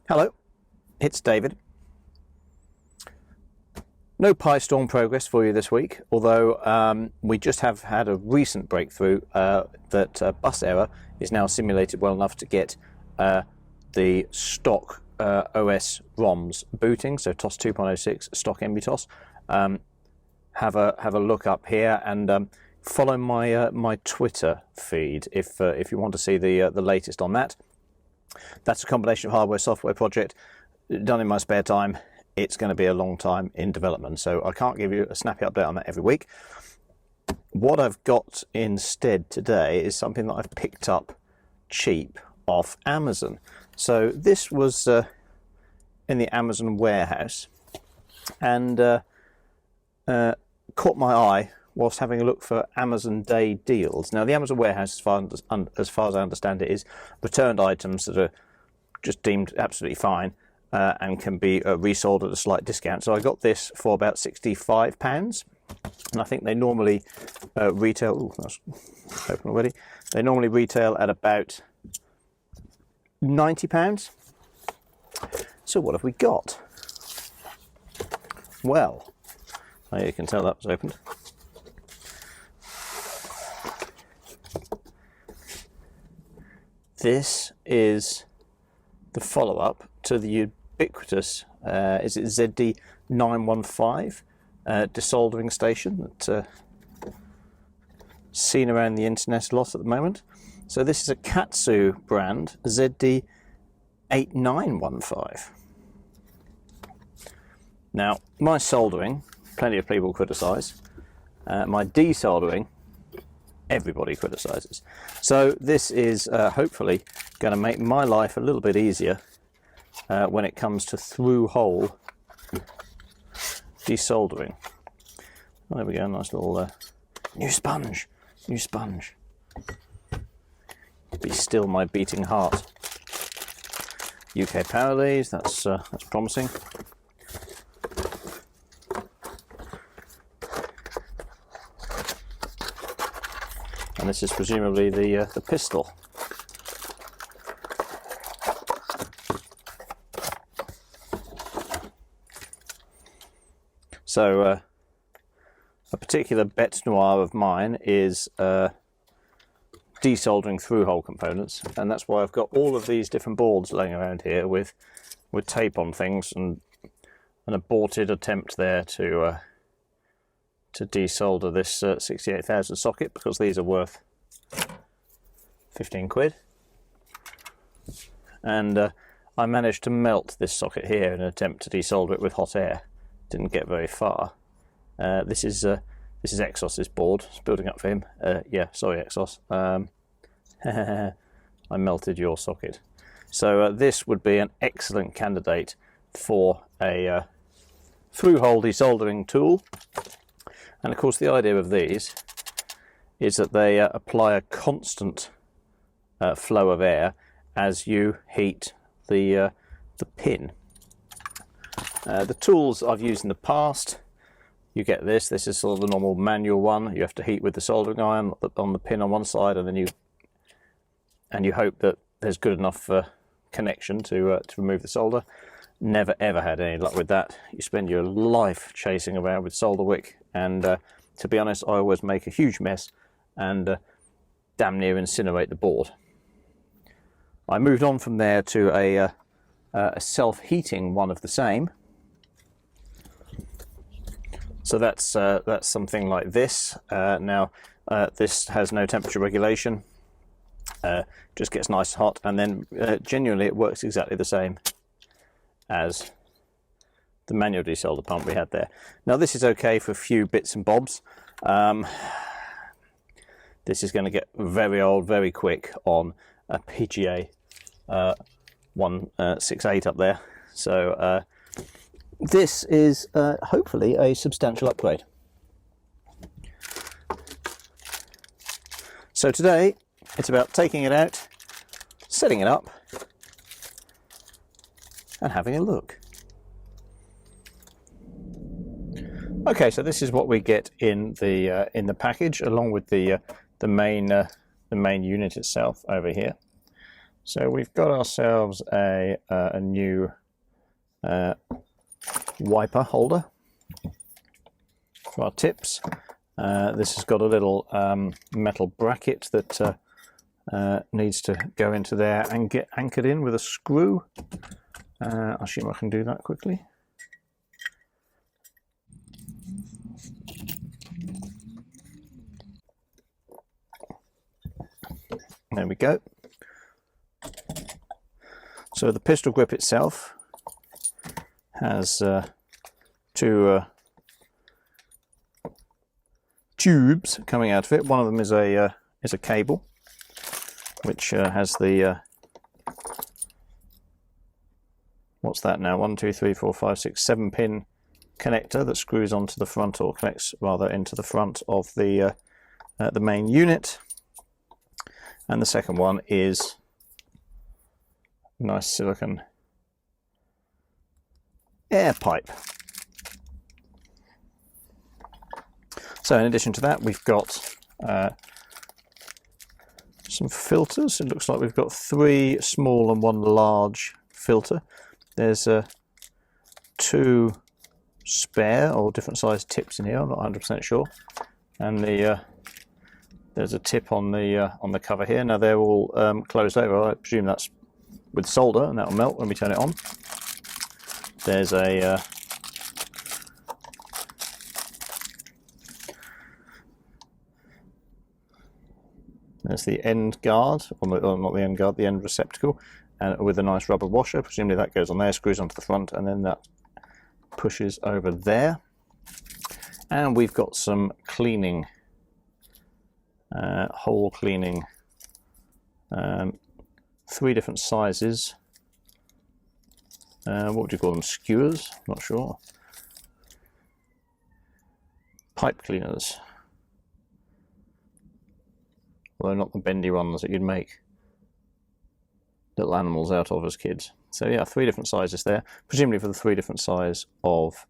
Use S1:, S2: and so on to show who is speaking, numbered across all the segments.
S1: Hello, it's David. No PyStorm progress for you this week, although we just have had a recent breakthrough that bus error is now simulated well enough to get the stock OS ROMs booting, so TOS 2.06 stock MBTOS. Have a look up here and follow my my Twitter feed if you want to see the latest on that. That's a combination of hardware software project done in my spare time. It's going to be a long time in development, so I can't give you a snappy update on that every week. What I've got instead today is something that I've picked up cheap off Amazon. So this was in the Amazon warehouse and caught my eye whilst having a look for Amazon Day deals. Now the Amazon warehouse, as far as I understand it, is returned items that are just deemed absolutely fine and can be resold at a slight discount. So I got this for about £65, and I think they normally retail. Ooh, that's open already. They normally retail at about £90. So what have we got? Well, you can tell that was opened. This is the follow-up to the ubiquitous, is it ZD 915 desoldering station that's seen around the internet a lot at the moment. So this is a Katsu brand ZD 8915. Now my soldering, plenty of people criticise. My desoldering, everybody criticises. So this is hopefully going to make my life a little bit easier when it comes to through-hole desoldering. Oh, there we go, nice little new sponge. Be still my beating heart. UK power leads, that's promising. And this is presumably the pistol. So a particular bête noire of mine is desoldering through-hole components, and that's why I've got all of these different boards laying around here with tape on things, and an aborted attempt there to desolder this 68,000 socket, because these are worth 15 quid. And I managed to melt this socket here in an attempt to desolder it with hot air. Didn't get very far. This is Exos's board. It's building up for him. Yeah, sorry Exos. I melted your socket. So this would be an excellent candidate for a through-hole desoldering tool. And of course the idea of these is that they apply a constant flow of air as you heat the pin. The tools I've used in the past, you get this is sort of the normal manual one. You have to heat with the soldering iron on the pin on one side, and then you hope that there's good enough connection to remove the solder. Never ever had any luck with that. You spend your life chasing around with solder wick, and to be honest, I always make a huge mess and damn near incinerate the board. I moved on from there to a self-heating one of the same. So that's something like this. Now this has no temperature regulation, just gets nice and hot, and then genuinely it works exactly the same as the manual desolder pump we had there. Now this is okay for a few bits and bobs. This is going to get very old very quick on a PGA 168 up there. So this is hopefully a substantial upgrade. So today it's about taking it out, setting it up, and having a look. Okay, so this is what we get in the package, along with the main unit itself over here. So we've got ourselves a new wiper holder for our tips. This has got a little metal bracket that needs to go into there and get anchored in with a screw. I'll assume I can do that quickly. There we go. So the pistol grip itself has two tubes coming out of it. One of them is a cable, which has the what's that now? 1, 2, 3, 4, 5, 6, 7 pin connector that screws onto the front, or connects rather into the front of the main unit. And the second one is a nice silicone air pipe. So in addition to that, we've got some filters. It looks like we've got 3 small and 1 large filter. There's 2 spare or different sized tips in here. I'm not 100% sure. And there's a tip on the cover here. Now they're all closed over. I presume that's with solder, and that'll melt when we turn it on. There's a there's the end guard, or not the end guard, the end receptacle, and with a nice rubber washer. Presumably that goes on there, screws onto the front, and then that pushes over there. And we've got some cleaning, hole cleaning, 3 different sizes. What would you call them? Skewers? Not sure. Pipe cleaners. Although not the bendy ones that you'd make little animals out of as kids. So yeah, 3 different sizes there, presumably for the 3 different size of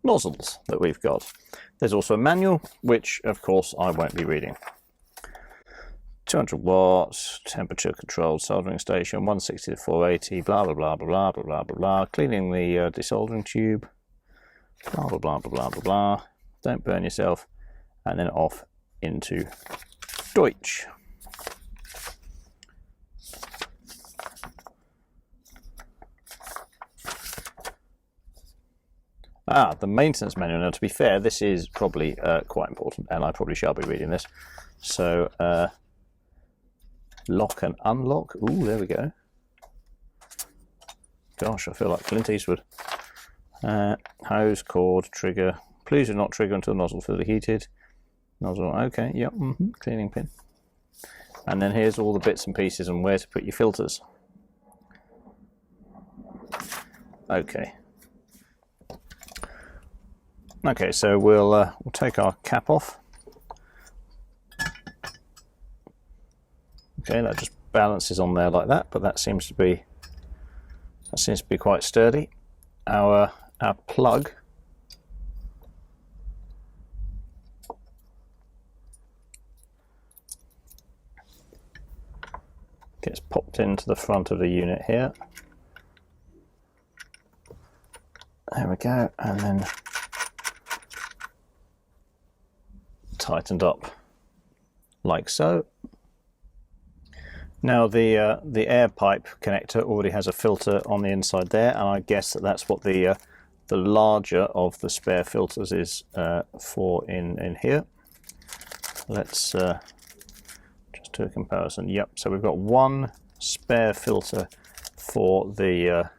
S1: nozzles that we've got. There's also a manual, which of course I won't be reading. 200 watts, temperature controlled soldering station, 160 to 480, blah blah blah blah blah blah blah blah. Cleaning the desoldering tube, blah blah blah blah blah blah blah. Don't burn yourself, and then off into Deutsch. The maintenance manual. Now, to be fair, this is probably quite important, and I probably shall be reading this. So, lock and unlock. Ooh, there we go. Gosh, I feel like Clint Eastwood. Hose, cord, trigger. Please do not trigger until nozzle fully heated. Nozzle, okay, yep, cleaning pin. And then here's all the bits and pieces and where to put your filters. Okay. Okay, so we'll take our cap off. Okay, that just balances on there like that, but that seems to be quite sturdy. Our plug gets popped into the front of the unit here. There we go, and then tightened up like so. Now the air pipe connector already has a filter on the inside there, and I guess that's what the larger of the spare filters is for in here. Let's just do a comparison. Yep, so we've got 1 spare filter for the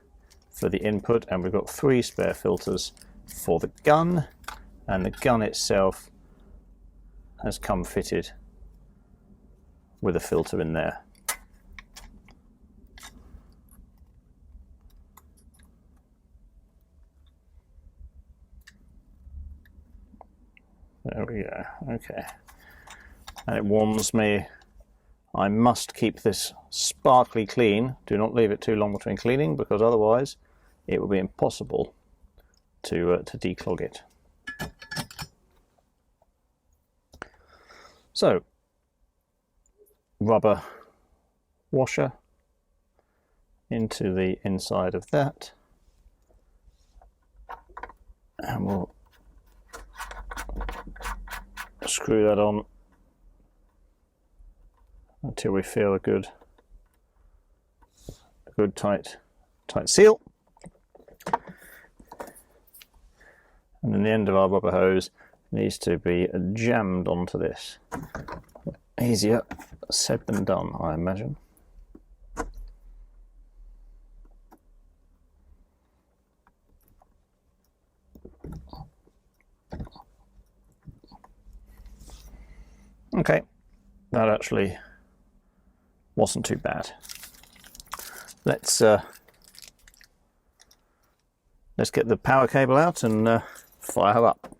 S1: input, and we've got 3 spare filters for the gun, and the gun itself has come fitted with a filter in there. There we go, okay. And it warns me I must keep this sparkly clean. Do not leave it too long between cleaning, because otherwise it will be impossible to declog it. So rubber washer into the inside of that, and we'll screw that on until we feel a good tight seal. And then the end of our rubber hose needs to be jammed onto this. Easier said than done, I imagine. Okay, that actually wasn't too bad. Let's get the power cable out and fire her up.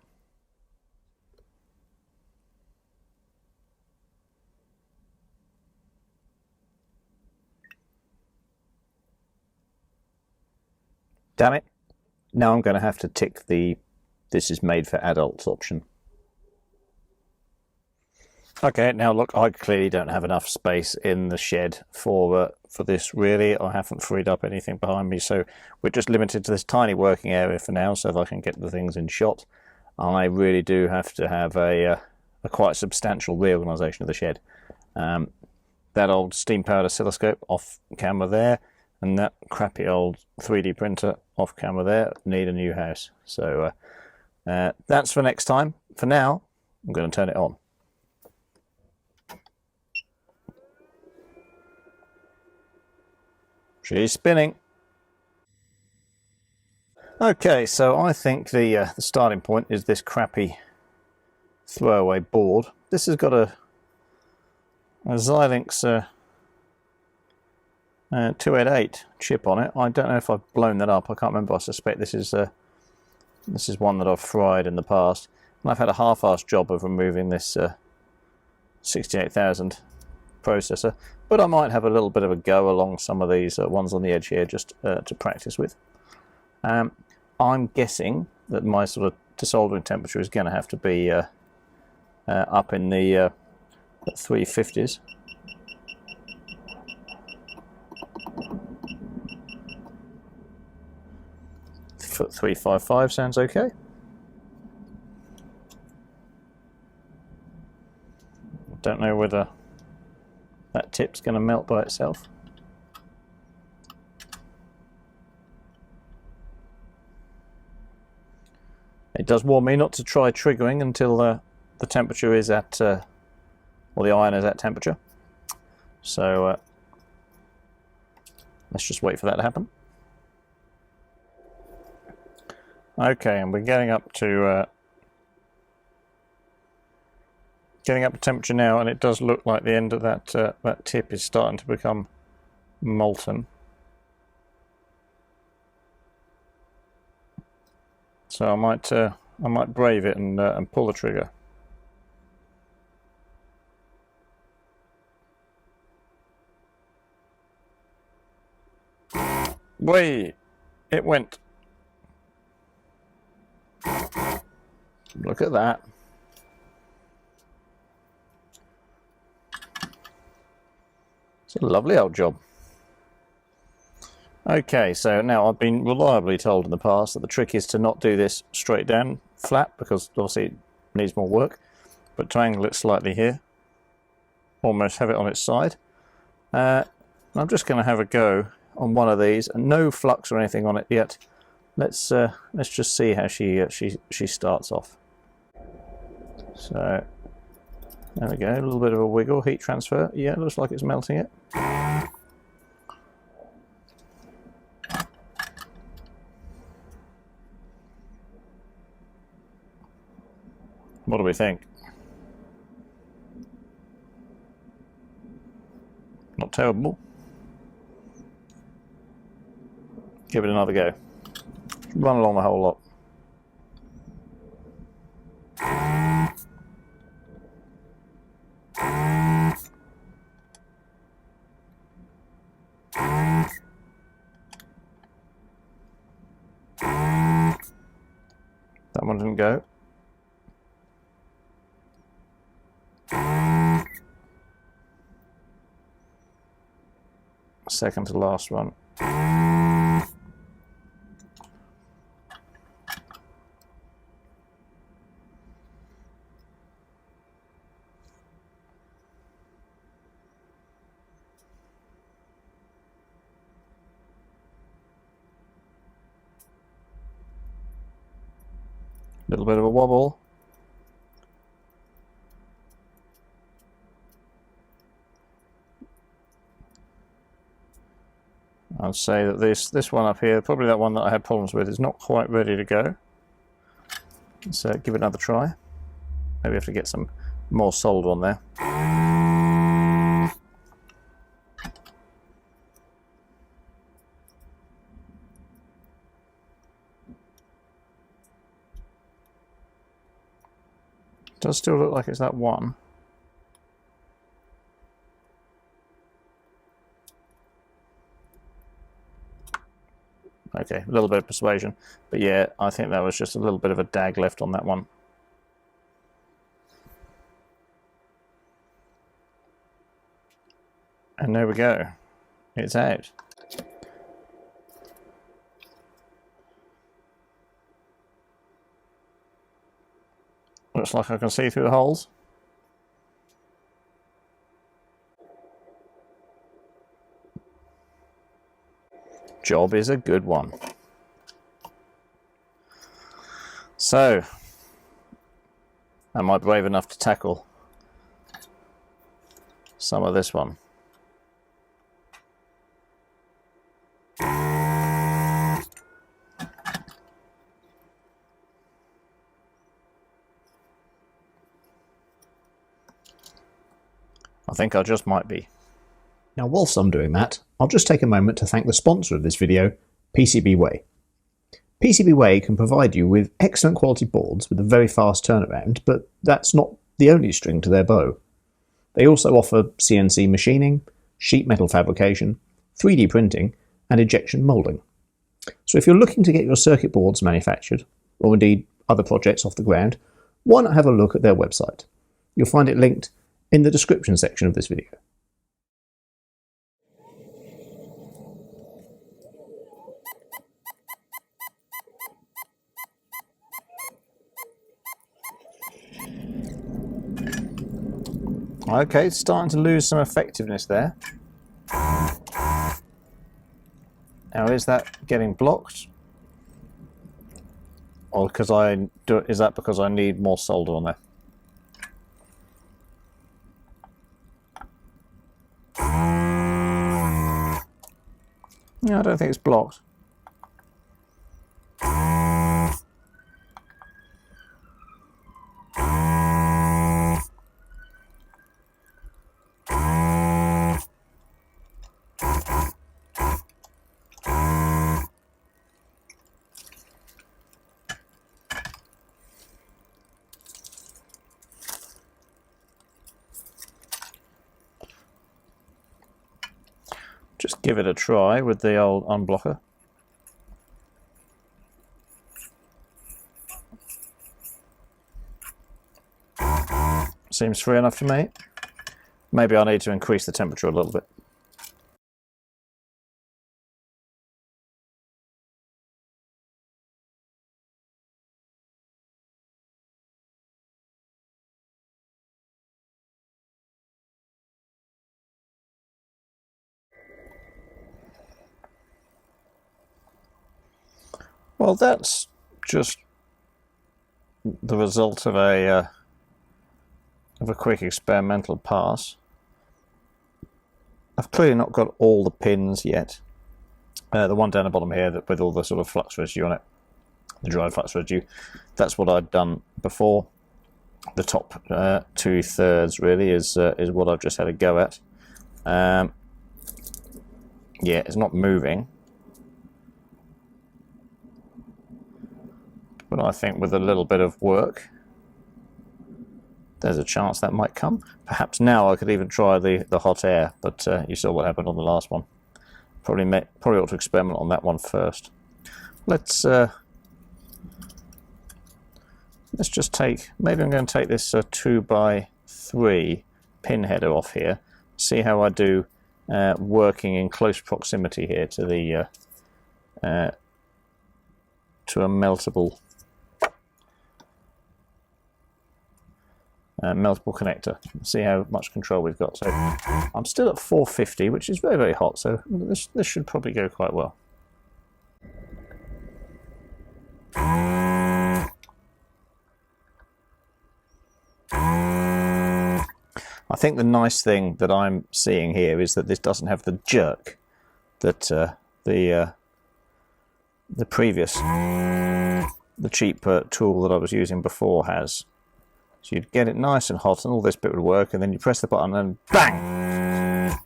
S1: Damn it. Now I'm going to have to tick the "this is made for adults" option. Okay, now look, I clearly don't have enough space in the shed for this really. I haven't freed up anything behind me, so we're just limited to this tiny working area for now, so if I can get the things in shot. I really do have to have a quite substantial reorganisation of the shed. That old steam-powered oscilloscope off camera there, and that crappy old 3D printer off camera there need a new house. So that's for next time. For now, I'm going to turn it on. She's spinning. Okay, so I think the starting point is this crappy throwaway board. This has got a Xilinx 288 chip on it. I don't know if I've blown that up. I can't remember. I suspect this is one that I've fried in the past. And I've had a half-assed job of removing this 68,000 processor, but I might have a little bit of a go along some of these ones on the edge here just to practice with. I'm guessing that my sort of desoldering temperature is going to have to be up in the 350s. 355 sounds okay. Don't know whether that tip's going to melt by itself. It does warn me not to try triggering until the temperature is at, or the iron is at temperature. So let's just wait for that to happen. Okay, and we're getting up to temperature now, and it does look like the end of that tip is starting to become molten. So I might brave it and pull the trigger. Wait, it went. Look at that. It's a lovely old job. Okay, so now I've been reliably told in the past that the trick is to not do this straight down flat, because obviously it needs more work, but to angle it slightly here, almost have it on its side. I'm just going to have a go on one of these, and no flux or anything on it yet. Let's just see how she starts off. So there we go, a little bit of a wiggle, heat transfer. Yeah, it looks like it's melting it. What do we think? Not terrible. Give it another go. Run along the whole lot. That one didn't go. second to last one. Little bit of a wobble. I'd say that this one up here, probably that one that I had problems with, is not quite ready to go. Let's give it another try. Maybe have to get some more solder on there. Does still look like it's that one. Okay, a little bit of persuasion, but yeah, I think that was just a little bit of a dag left on that one. And there we go, it's out. Looks like I can see through the holes. Job is a good one. So, am I brave enough to tackle some of this one? I think I just might be.
S2: Now whilst I'm doing that, I'll just take a moment to thank the sponsor of this video, PCBWay. PCBWay can provide you with excellent quality boards with a very fast turnaround, but that's not the only string to their bow. They also offer CNC machining, sheet metal fabrication, 3D printing, and injection moulding. So if you're looking to get your circuit boards manufactured, or indeed other projects off the ground, why not have a look at their website? You'll find it linked in the description section of this video.
S1: Okay, it's starting to lose some effectiveness there. Now, is that getting blocked? Or is that because I need more solder on there? No, I don't think it's blocked. Just give it a try with the old unblocker. Seems free enough to me. Maybe I need to increase the temperature a little bit. Well, that's just the result of a quick experimental pass. I've clearly not got all the pins yet. The one down the bottom here with all the sort of flux residue on it, the dried flux residue, that's what I'd done before. The top 2/3 really is what I've just had a go at. Yeah, it's not moving. But I think with a little bit of work, there's a chance that might come. Perhaps now I could even try the hot air, but you saw what happened on the last one. Probably ought to experiment on that one first. Let's just take, maybe I'm going to take this 2x3 pin header off here, see how I do working in close proximity here to the to a meltable connector. See how much control we've got. So I'm still at 450, which is very, very hot, so this should probably go quite well. I think the nice thing that I'm seeing here is that this doesn't have the jerk that the previous, the cheap tool that I was using before has. So you'd get it nice and hot and all this bit would work, and then you press the button and bang!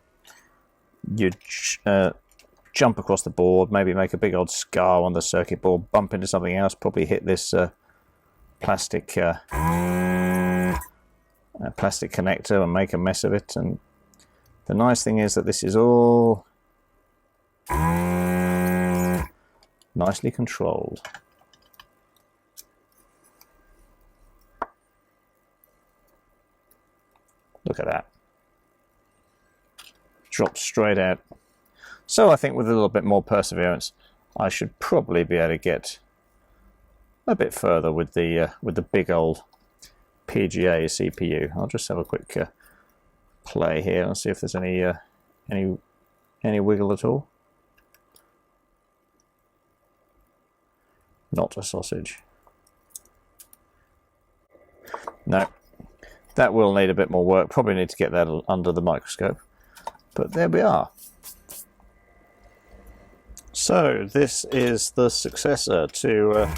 S1: You'd jump across the board, maybe make a big old scar on the circuit board, bump into something else, probably hit this plastic connector and make a mess of it. And the nice thing is that this is all nicely controlled. Look at that. Drops straight out. So I think with a little bit more perseverance, I should probably be able to get a bit further with the big old PGA CPU. I'll just have a quick play here and see if there's any wiggle at all. Not a sausage. No. That will need a bit more work. Probably need to get that under the microscope. But there we are. So this is the successor to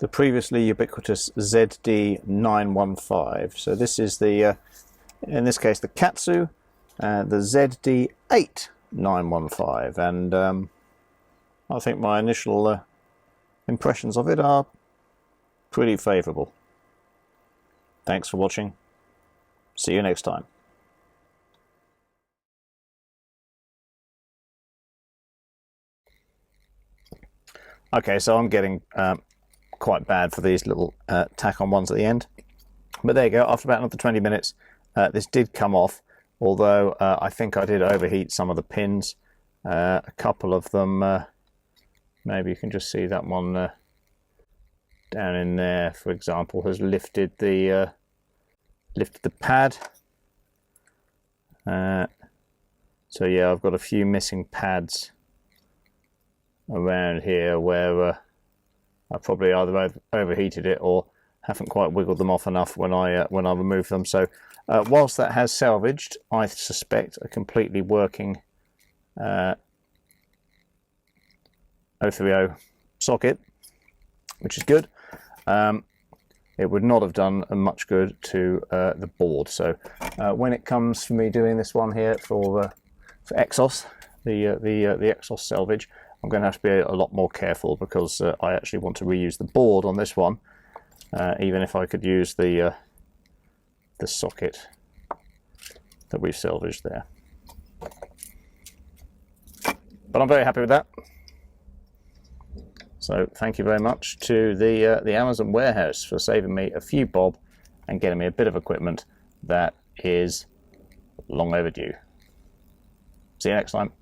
S1: the previously ubiquitous ZD915. So this is the, in this case, the Katsu, the ZD8915. And I think my initial impressions of it are pretty favourable. Thanks for watching. See you next time. Okay, so I'm getting quite bad for these little tack-on ones at the end. But there you go, after about another 20 minutes, this did come off, although I think I did overheat some of the pins. A couple of them, maybe you can just see that one down in there, for example, has lifted the pad. So yeah, I've got a few missing pads around here where I probably either overheated it or haven't quite wiggled them off enough when I removed them. So whilst that has salvaged, I suspect a completely working 030 socket, which is good. It would not have done much good to the board. So when it comes for me doing this one here for Exos, the Exos salvage, I'm going to have to be a lot more careful because I actually want to reuse the board on this one, even if I could use the socket that we've salvaged there. But I'm very happy with that. So thank you very much to the Amazon warehouse for saving me a few bob and getting me a bit of equipment that is long overdue. See you next time.